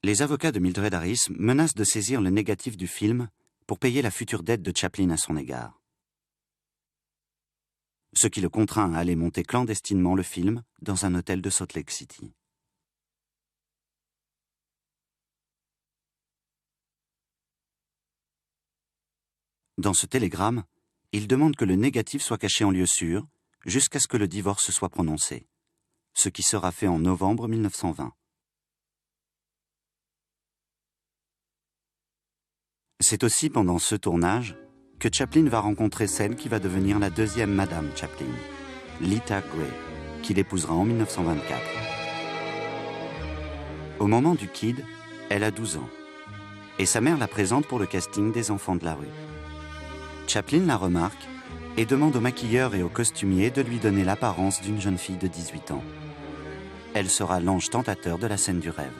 Les avocats de Mildred Harris menacent de saisir le négatif du film pour payer la future dette de Chaplin à son égard. Ce qui le contraint à aller monter clandestinement le film dans un hôtel de Salt Lake City. Dans ce télégramme, il demande que le négatif soit caché en lieu sûr jusqu'à ce que le divorce soit prononcé, ce qui sera fait en novembre 1920. C'est aussi pendant ce tournage que Chaplin va rencontrer celle qui va devenir la deuxième Madame Chaplin, Lita Grey, qu'il épousera en 1924. Au moment du Kid, elle a 12 ans, et sa mère la présente pour le casting des Enfants de la rue. Chaplin la remarque et demande au maquilleur et au costumier de lui donner l'apparence d'une jeune fille de 18 ans. Elle sera l'ange tentateur de la scène du rêve.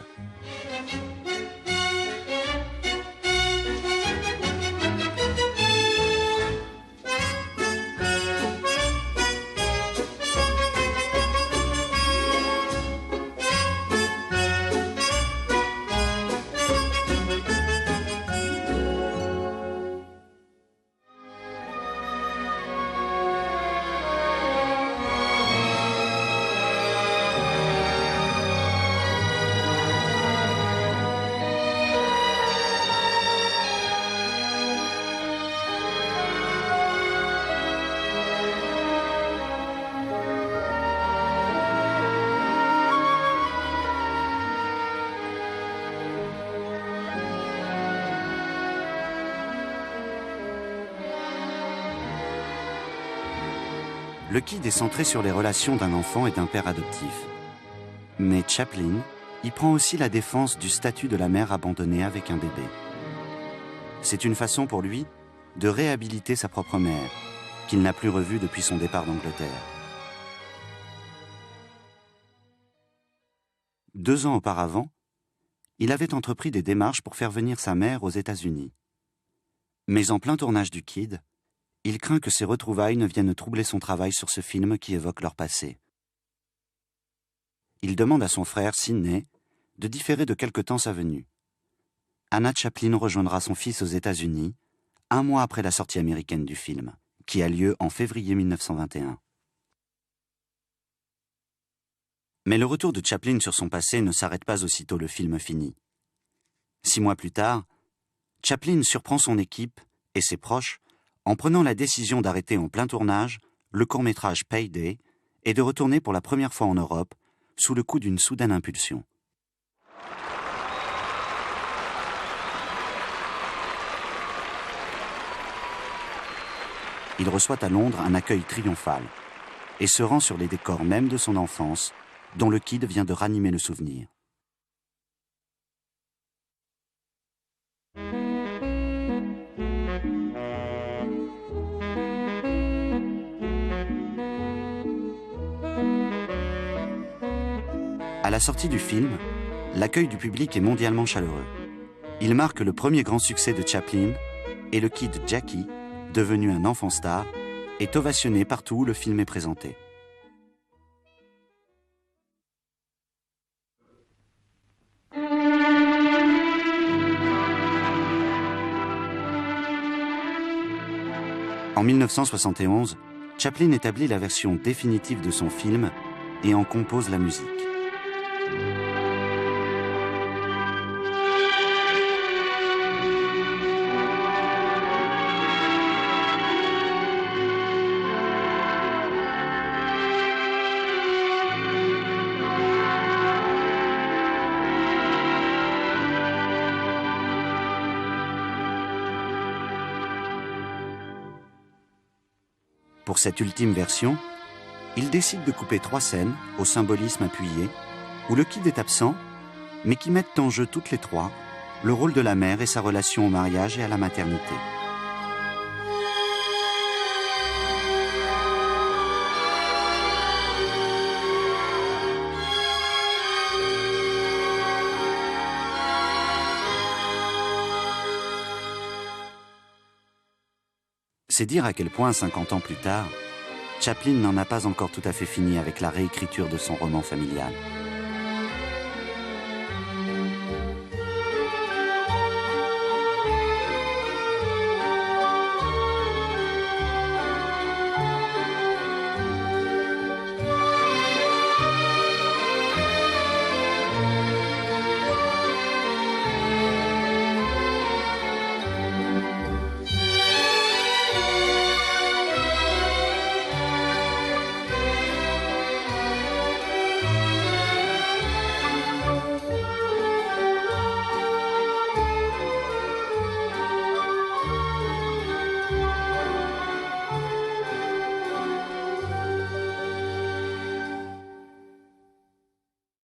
Le Kid est centré sur les relations d'un enfant et d'un père adoptif. Mais Chaplin y prend aussi la défense du statut de la mère abandonnée avec un bébé. C'est une façon pour lui de réhabiliter sa propre mère, qu'il n'a plus revue depuis son départ d'Angleterre. 2 ans auparavant, il avait entrepris des démarches pour faire venir sa mère aux États-Unis. Mais en plein tournage du Kid, il craint que ces retrouvailles ne viennent troubler son travail sur ce film qui évoque leur passé. Il demande à son frère, Sidney, de différer de quelque temps sa venue. Anna Chaplin rejoindra son fils aux États-Unis, 1 mois après la sortie américaine du film, qui a lieu en février 1921. Mais le retour de Chaplin sur son passé ne s'arrête pas aussitôt le film fini. 6 mois plus tard, Chaplin surprend son équipe et ses proches en prenant la décision d'arrêter en plein tournage le court-métrage Payday et de retourner pour la première fois en Europe sous le coup d'une soudaine impulsion. Il reçoit à Londres un accueil triomphal et se rend sur les décors même de son enfance, dont le Kid vient de ranimer le souvenir. À la sortie du film, l'accueil du public est mondialement chaleureux. Il marque le premier grand succès de Chaplin et le Kid Jackie, devenu un enfant star, est ovationné partout où le film est présenté. En 1971, Chaplin établit la version définitive de son film et en compose la musique. Pour cette ultime version, il décide de couper 3 scènes au symbolisme appuyé, où le Kid est absent, mais qui mettent en jeu toutes les 3 le rôle de la mère et sa relation au mariage et à la maternité. C'est dire à quel point, 50 ans plus tard, Chaplin n'en a pas encore tout à fait fini avec la réécriture de son roman familial.